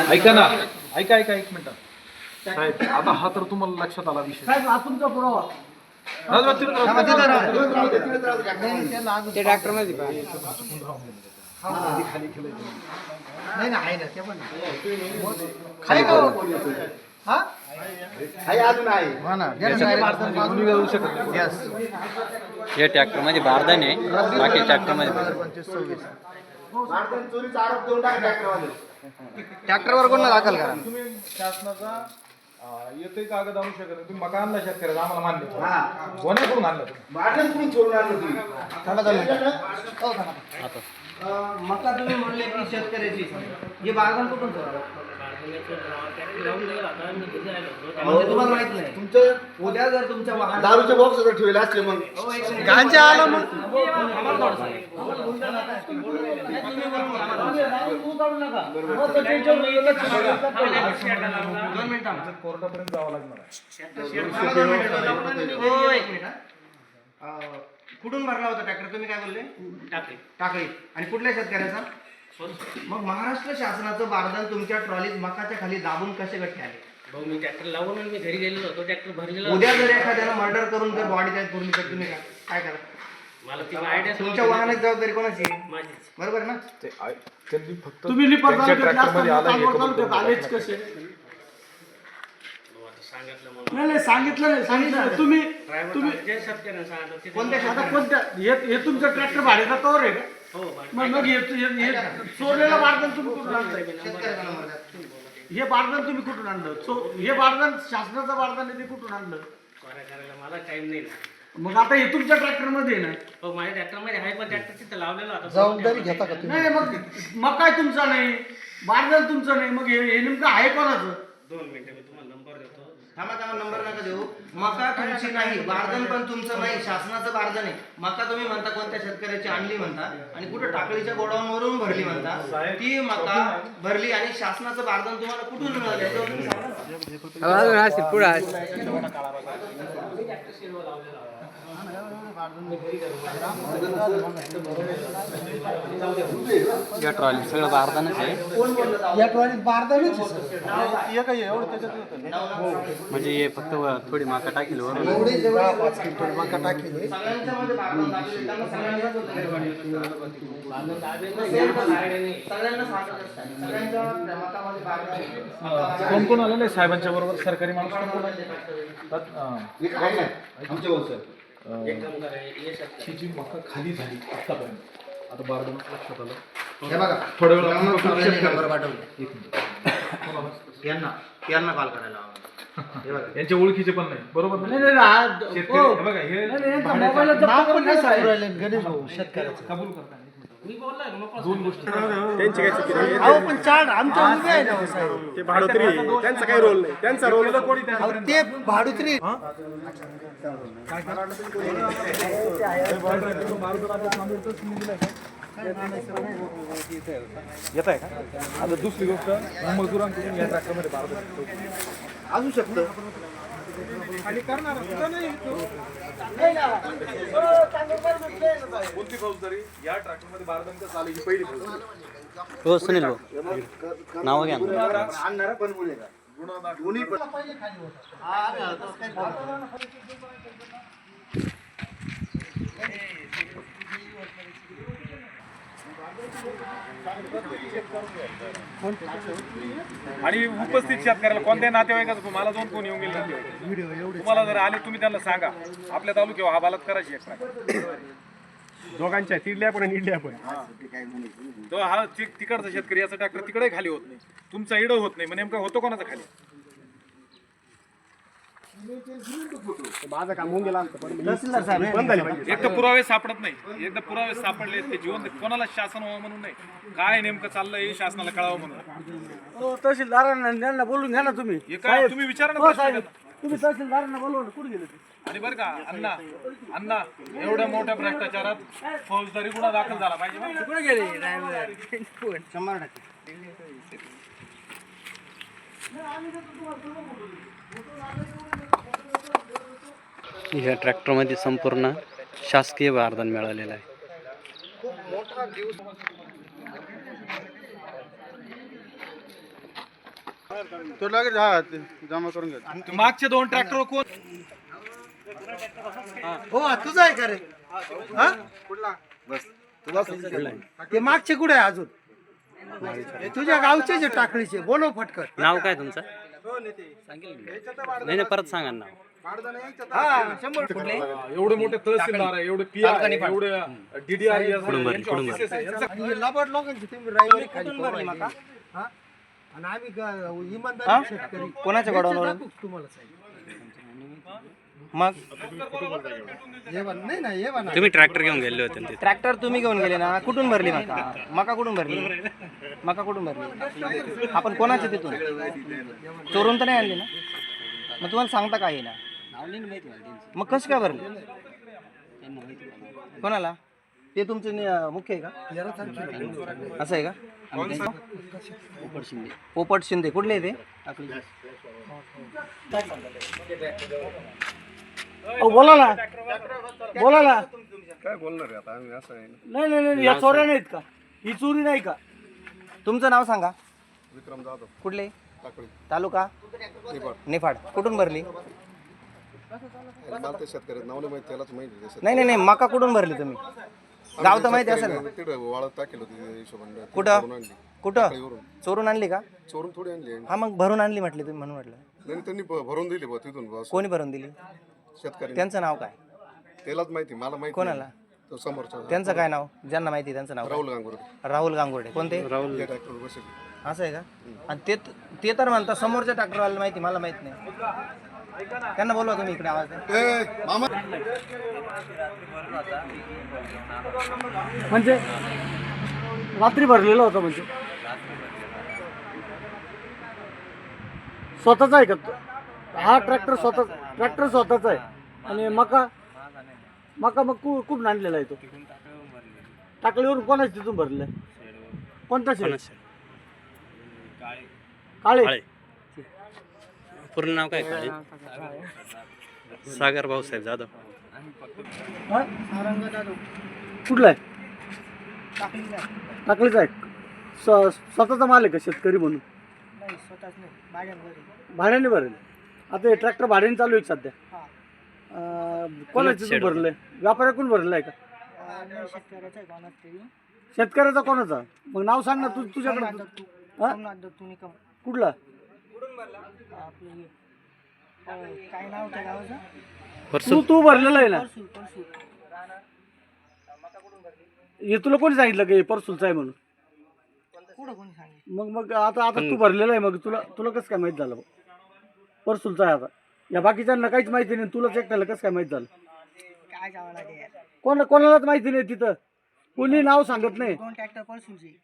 ऐका ना, ऐका ऐका एक मिनिट साहेब. आता हा तर तुम्हाला लक्षात आला विषय. साहेब हा तुमचा पुरावा. ते डॉक्टर मध्ये नाही ना आहे ना ते पण खाली हा अजून आहे हो ना. हे ट्रॅक्टर मध्ये बारदान आहे, बाकी ट्रॅक्टर मध्ये ट्रॅक्टरवर गुन्हा दाखल करा. तुम्ही शासनाचा येतोय कागद आणू शकत नाही. तुम्ही मका आणला शेतकऱ्याचा आम्हाला मान्य. कोणाकडून आणलं मका तुम्ही म्हणले की शेतकऱ्याची हे बागन कुठून म्हणजे तुम्हाला माहित नाही तुमचं उद्या जर तुमच्या वाहन दारूचे बॉक्स जर ठेवले असले मग गांजा आला मग कोर्टापर्यंत जावं लागणार. कुठून भरला होता ट्रॅक्टर तुम्ही काय बोलले? टाकळी. आणि कुठल्या शेतकऱ्याचा? मग महाराष्ट्र शासनाचं बारदान तुमच्या ट्रॉलीत मकाच्या खाली दाबून कसे गठ्ठे आले? भाऊ मी ट्रॅक्टर लावून मी घरी गेलेलो होतो, ट्रॅक्टर भरलेला. उद्या जर एखाद्याला मर्डर करून जर बॉडी त्यात पुरली तर तुम्ही काय करा? मला ती आयडिया तुमच्या वाहनाची जबाबदारी कोणाची आहे? माझीच. बरोबर ना? त्यांनी फक्त त्यांच्या ट्रॅक्टरमध्ये आला हे कबूल कसे सांगितलं नाही सांगितलं नाही सांगितलं तुम्ही जे शेतकऱ्यांना सांगितलं कोणत्या आता शेतात? कोणत्या हे तुमचं ट्रॅक्टर भाड्याचा तोर आहे का? हो मग हे चोरलेलं बारदान तुम्ही कुठून आणलं? शेतकऱ्याचा नंबर द्या. हे बारदान तुम्ही कुठून आणलं? हे बारदान शासनाचं बारदान आहे, ते कुठून आणलं? करायला मला टाइम नाही ना. मग आता हे तुमच्या ट्रॅक्टर मध्ये आहे ना? हो माझ्या ट्रॅक्टर मध्ये आहे, पण ट्रॅक्टर तिथं लावलेला होता. जबाबदारी घेता का तुम्ही? नाही मग काय तुमचा नाही, बारदान तुमचं नाही, मग हे नेमकं आहे कोणाचं? 2 मिनिटं मी तुम्हाला नंबर देतो. थांबा नंबर नका देऊ. मका तुमची नाही, बारदान पण तुमचं नाही, शासनाचं बारदान आहे. मका तुम्ही म्हणता कोणत्या शेतकऱ्याची आणली म्हणता आणि कुठं टाकळीच्या गोडाऊनवरून भरली म्हणता. ती मका भरली आणि शासनाचं बारदान तुम्हाला कुठून मिळालं याच्यावर तुम्ही सांगा ना. पुढे या ट्रॉली सगळं बारदानच आहे. या ट्रॉलीत बारदानच म्हणजे हे फक्त थोडी माका टाकेल वर एवढी जेवढी 5 क्विंटल मका टाकली सगळ्यांच्या मध्ये बारदान दाबले त्यांना सगळ्यांनाच होतं. सगळ्यांना सांगत असतात सगळ्यांच्या मकामध्ये बारदान आहे. कोण कोण आलं नाही साहेबांच्या बरोबर? सरकारी माणूस कोण कोण आले? ही जी मका खाली झाली आतापर्यंत, आता बारदान लक्षात आलं. हे बघा थोड्या वेळा नंबर पाठवले यांना कॉल करायला हवा. हे बघा यांच्या ओळखीचे पण नाही. बरोबर ना? नाही, नाही, शेतकरी हो. हे बघा हे यांचा भाड्याचा- मोबाईल जप्त करून नाही साहेब. गणेश भाऊ शेतकऱ्याचं कबूल करता. मी बोललोय ना, मोकळा दोन गोष्टी अहो पण चार आमच्या उभे आहे ना साहेब. ते भाडोत्री त्यांचा काही रोल नाही, त्यांचा रोल अहो ते भाडुत्री येत आहे का? आता दुसरी गोष्ट मजुरांकडून या ट्रॅक्टरमध्ये बारदान असू शकतं. कोणती फौजदारी या ट्रॅक्टरमध्ये बारदान कसं आलं ही पहिली फौजदारी. हो सुनील भाऊ नाव घ्या ना. आणणारा पण गुन्हेगार दोन्ही पण आणि उपस्थित शेतकऱ्याला कोणत्या नातेवाईकाचं मला जाऊन कोण येऊन गेले नातेवाईक तुम्हाला जर आले तुम्ही त्यांना सांगा आपल्या तालुक्यावर हा बलात्काराची एक प्रकार. दोघांच्या तिडल्या पण आणि इडल्या पण. तो हा तिकडचा शेतकरी याचा ट्रॅक्टर तिकडे खाली होत नाही, तुमचा इडं होत नाही, मग नेमका होतो कोणाचा खाली? माझं काम होऊन गेलं असतं पण तहसीलदार साहेब बंद झाली पाहिजे. एक तर पुरावे सापडत नाही, एकदा पुरावे सापडले ते जिवंत कोणाला शासन व्हावं म्हणून नाही, काय नेमकं चाललंय हे शासनाला कळावं म्हणून. हो, तहसीलदारांना त्यांना बोलून घ्या ना तुम्ही. हे काय तुम्ही विचारा ना हो प्रश्न साहेब, त्यांना. तुम्ही तहसीलदारांना बोलवा ना. कुठे गेले ते? आणि बरं का अण्णा अण्णा एवढ्या मोठ्या भ्रष्टाचारात फौजदारी गुन्हा दाखल झाला पाहिजे बरं का? कुठे गेले ड्रायव्हर? 100%. या ट्रॅक्टरमध्ये संपूर्ण शासकीय बारदान मिळालेलं आहे. खूप मोठा दिवस तो लगेच हा ते जमा करून घ्या. मागचे 2 ट्रॅक्टर कोण हो तुझा आहे का रे ते मागचे कुठे आहे अजून हे तुझ्या गावचे जे टाकळीचे बोलव फटकन नाव काय तुमचं? नाही परत सांगा नाव. हा 100 कुठले एवढे मोठे तहसीलदार आहे, एवढे पी आय, एवढे DDR लाभाड लोकांची तुम्ही राहिली खाली भरली मका हा आणि आम्ही इमानदार शेतकरी कोणाच्या गोडाऊनवर? तुम्हाला सांगितलं मग नाही ना ये म्हणा तुम्ही ट्रॅक्टर घेऊन गेले होते ना तिथे. ट्रॅक्टर तुम्ही घेऊन गेले ना, कुठून भरली मका? मका कुठून भरली? मका कुठून भरली? आपण कोणाच्या तिथून चोरून तर नाही आणली ना? मग तुम्हाला सांगता काय ना? मग कसं काय भरली? कोणाला? ते तुमचे मुख्य आहे का? असं आहे का? पोपट शिंदे कुठले आहे ते? बोला ना बोला ना काय बोलणार आहे आता आम्ही असं आहे ना. नाही नाही नाही या चोऱ्या नाहीत का? ही चोरी नाही का? तुमचं नाव सांगा. विक्रम जाधव कुठले? टाकळी तालुका निफाड. निफाड. कुठून भरली? मला ते शेतकऱ्यात नाव नाही माहिती, त्यालाच माहिती आहे. नाही नाही नाही मका कुठून भरली तुम्ही? गाव तर माहिती असेल ना? तिकडे वाळत टाकेल होती हिशोबाने. कुठं? भरून आणली. कुठं? टाकळीवरून. चोरून आणली का? चोरून थोडी आणली. हा मग भरून आणली म्हटली तुम्ही म्हणून म्हटलं. नाही त्यांनी भरून दिली बा तिथून बस. कोणी भरून दिली? शेतकरी त्यांचं नाव काय? त्यालाच माहिती, मला माहिती कोणाला? नाही. तो समोरचा त्यांचं काय नाव? ज्यांना माहिती त्यांचं नाव काय? राहुल गांगुर्डे. राहुल गांगुर्डे. कोणते? या ट्रॅक्टरवर बसले. असं आहे का? आणि ते तर म्हणतात समोरच्या ट्रॅक्टरवाला माहिती, मला माहित नाही. त्यांना बोलवा तुम्ही इकडे आवाज द्या. ए मामा म्हणजे रात्री भरलेलं होतं म्हणजे स्वतःचा आहे का तो? हा ट्रॅक्टर स्वतःचा आहे आणि मका मग कुठून आणलेला आहे तो? टाकळीवरून कोणाच तिथून भरलेला आहे? कोणता शेड? काळे काळे. पूर्ण नाव काय? काळे सागर भाऊसाहेब जाधव. हा? कुठला आहे? टाकळीचा आहे. स्वतःचा माल आहे का शेतकरी म्हणून? भाड्याने भरेल. आता हे ट्रॅक्टर भाड्याने चालू आहे सध्या. कोणाचं भरलंय? व्यापाऱ्याकडून भरलं आहे का? शेतकऱ्याचा कोणाचा? मग नाव सांग ना तुझ्याकडे. कुठला? काय नाव त्या गावाचं? तू भरलेला आहे ना? हे तुला कोणी सांगितलं की परसूलचा आहे म्हणून? कुठं कोणी सांगितलं? मग आता तू भरलेला आहे, मग तुला कसं काय माहित झालं परसूलचा आहे? आता या बाकीच्यांना काहीच माहिती नाही, तुलाच एकट्याला कसं काय माहित झालं? काय जावं लागेल? कोणालाच माहिती नाही, तिथं कोणी नाव सांगत नाही. 2 ट्रॅक्टर परसूचे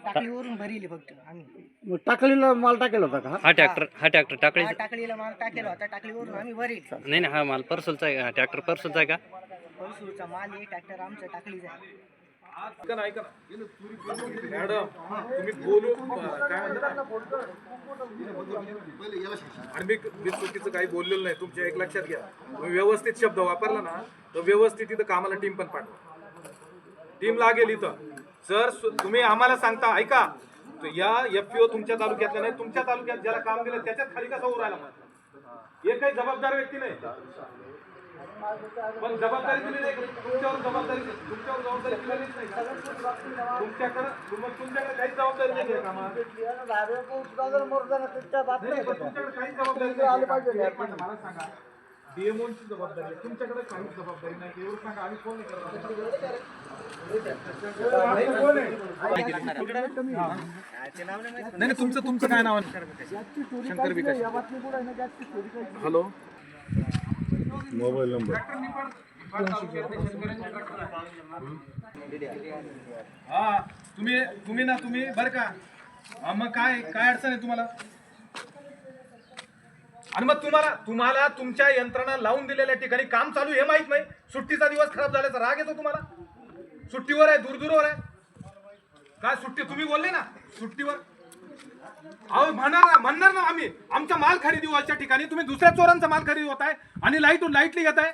टाकळीवरून भरली फक्त आम्ही. मग टाकळीला माल टाकेला होता का? हा ट्रॅक्टर टाकळी. टाकळीला माल टाकेला होता, टाकळीवरून आम्ही भरेल. नाही नाही हा माल परसूलचा आहे. हा ट्रॅक्टर परसूलचा आहे का? परसूचा माल आहे, ट्रॅक्टर आमचं टाकळीचा आहे. ऐका ना मॅडम, तुम्ही बोलू काय म्हणता? आणि मी चुकीचं काही बोललेलं नाही, तुमच्या एक लक्षात घ्या. तुम्ही व्यवस्थित शब्द वापरला ना तर व्यवस्थित इथं कामाला टीम पण पाठवा. टीम लागेल इथं. जर तुम्ही आम्हाला सांगता ऐका या FPO तुमच्या तालुक्यातल्या नाही, तुमच्या तालुक्यात ज्याला काम दिलं त्याच्यात खाली कसा उरायला हे काही जबाबदार व्यक्ती नाही. पण जबाबदारी दिली नाही, तुमच्यावर जबाबदारी दिलेलीच नाही. तुमच्याकडे काहीच जबाबदारी नाही आहे कामात. तुमच्याकडे काहीच जबाबदारी नाही. मला सांगा DMOची जबाबदारी आहे, तुमच्याकडे काहीच जबाबदारी नाही. एवढं सांगा, आम्ही फोन नाही नाही. तुमचं काय नाव आहे? शंकर विकास. हॅलो, मोबाईल नंबर हा तुम्ही बरं का? मग काय अडचण आहे तुम्हाला? आणि मग तुम्हाला तुमच्या यंत्रणा लावून दिलेल्या ठिकाणी काम चालू हे माहित नाही. सुट्टीचा दिवस खराब झाल्याचा राग येतो तुम्हाला? सुट्टीवर आहे, दूरवर आहे. काय सुट्टी? तुम्ही बोलले ना सुट्टीवर. अहो म्हणणार ना आम्ही आमचा माल खरेदी व्हायच्या ठिकाणी तुम्ही दुसऱ्या चोरांचा माल खरेदी होताय आणि लाईटली घेताय.